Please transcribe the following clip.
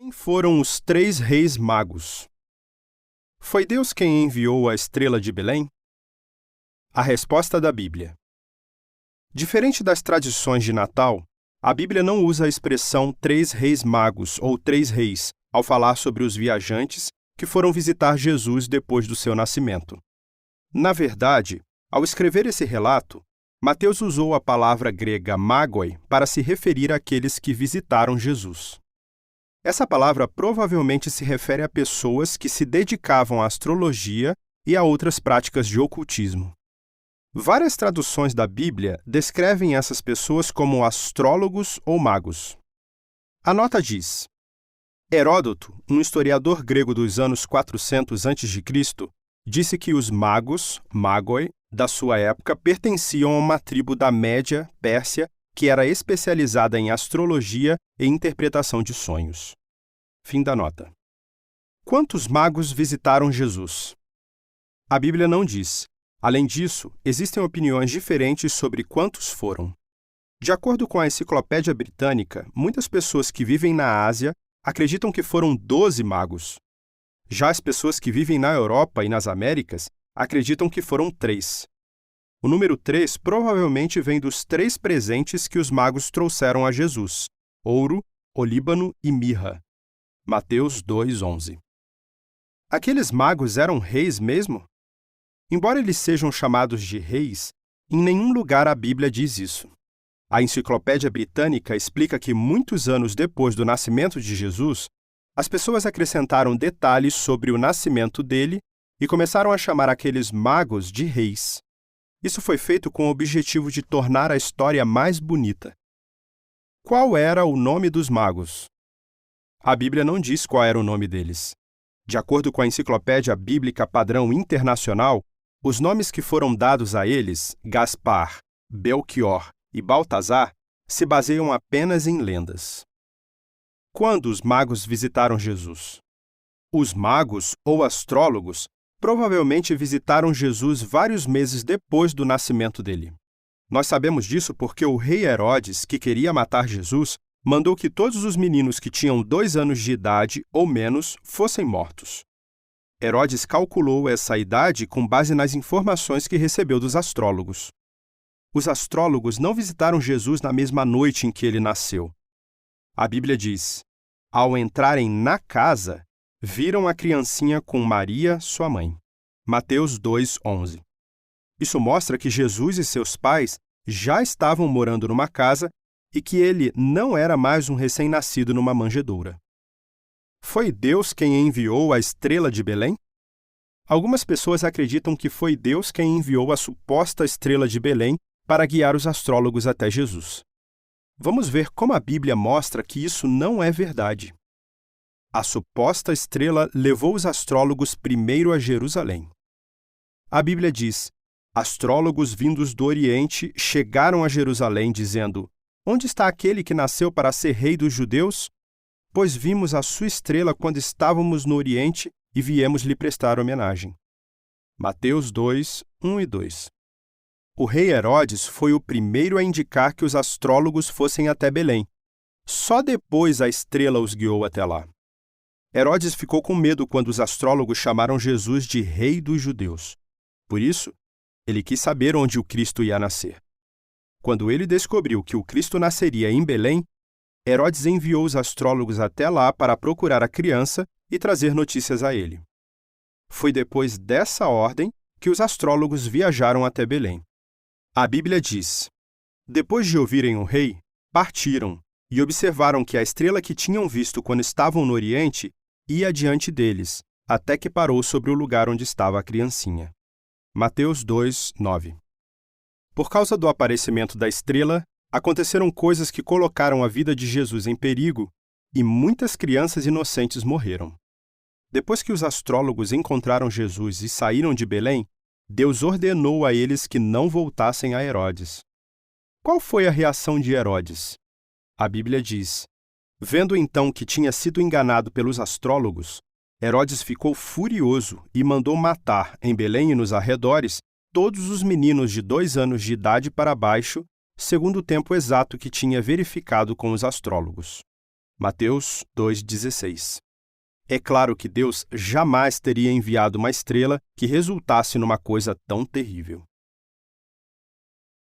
Quem foram os 3 reis magos? Foi Deus quem enviou a estrela de Belém? A resposta da Bíblia. Diferente das tradições de Natal, a Bíblia não usa a expressão 3 reis magos ou 3 reis ao falar sobre os viajantes que foram visitar Jesus depois do seu nascimento. Na verdade, ao escrever esse relato, Mateus usou a palavra grega magoi para se referir àqueles que visitaram Jesus. Essa palavra provavelmente se refere a pessoas que se dedicavam à astrologia e a outras práticas de ocultismo. Várias traduções da Bíblia descrevem essas pessoas como astrólogos ou magos. A nota diz: Heródoto, um historiador grego dos anos 400 a.C., disse que os magos, magoi, da sua época pertenciam a uma tribo da Média, Pérsia, que era especializada em astrologia e interpretação de sonhos. Fim da nota. Quantos magos visitaram Jesus? A Bíblia não diz. Além disso, existem opiniões diferentes sobre quantos foram. De acordo com a Enciclopédia Britânica, muitas pessoas que vivem na Ásia acreditam que foram 12 magos. Já as pessoas que vivem na Europa e nas Américas acreditam que foram 3. O número 3 provavelmente vem dos 3 presentes que os magos trouxeram a Jesus: ouro, olíbano e mirra. Mateus 2:11. Aqueles magos eram reis mesmo? Embora eles sejam chamados de reis, em nenhum lugar a Bíblia diz isso. A Enciclopédia Britânica explica que muitos anos depois do nascimento de Jesus, as pessoas acrescentaram detalhes sobre o nascimento dele e começaram a chamar aqueles magos de reis. Isso foi feito com o objetivo de tornar a história mais bonita. Qual era o nome dos magos? A Bíblia não diz qual era o nome deles. De acordo com a Enciclopédia Bíblica Padrão Internacional, os nomes que foram dados a eles, Gaspar, Belchior e Baltazar, se baseiam apenas em lendas. Quando os magos visitaram Jesus? Os magos, ou astrólogos, provavelmente visitaram Jesus vários meses depois do nascimento dele. Nós sabemos disso porque o rei Herodes, que queria matar Jesus, mandou que todos os meninos que tinham 2 anos de idade ou menos fossem mortos. Herodes calculou essa idade com base nas informações que recebeu dos astrólogos. Os astrólogos não visitaram Jesus na mesma noite em que ele nasceu. A Bíblia diz: ao entrarem na casa, viram a criancinha com Maria, sua mãe. Mateus 2:11. Isso mostra que Jesus e seus pais já estavam morando numa casa e que ele não era mais um recém-nascido numa manjedoura. Foi Deus quem enviou a estrela de Belém? Algumas pessoas acreditam que foi Deus quem enviou a suposta estrela de Belém para guiar os astrólogos até Jesus. Vamos ver como a Bíblia mostra que isso não é verdade. A suposta estrela levou os astrólogos primeiro a Jerusalém. A Bíblia diz: astrólogos vindos do Oriente chegaram a Jerusalém dizendo: onde está aquele que nasceu para ser rei dos judeus? Pois vimos a sua estrela quando estávamos no Oriente e viemos lhe prestar homenagem. Mateus 2:1 e 2. O rei Herodes foi o primeiro a indicar que os astrólogos fossem até Belém. Só depois a estrela os guiou até lá. Herodes ficou com medo quando os astrólogos chamaram Jesus de rei dos judeus. Por isso, ele quis saber onde o Cristo ia nascer. Quando ele descobriu que o Cristo nasceria em Belém, Herodes enviou os astrólogos até lá para procurar a criança e trazer notícias a ele. Foi depois dessa ordem que os astrólogos viajaram até Belém. A Bíblia diz: depois de ouvirem o rei, partiram e observaram que a estrela que tinham visto quando estavam no Oriente ia diante deles, até que parou sobre o lugar onde estava a criancinha. Mateus 2:9. Por causa do aparecimento da estrela, aconteceram coisas que colocaram a vida de Jesus em perigo e muitas crianças inocentes morreram. Depois que os astrólogos encontraram Jesus e saíram de Belém, Deus ordenou a eles que não voltassem a Herodes. Qual foi a reação de Herodes? A Bíblia diz: vendo então que tinha sido enganado pelos astrólogos, Herodes ficou furioso e mandou matar, em Belém e nos arredores, todos os meninos de 2 anos de idade para baixo, segundo o tempo exato que tinha verificado com os astrólogos. Mateus 2,16. É claro que Deus jamais teria enviado uma estrela que resultasse numa coisa tão terrível.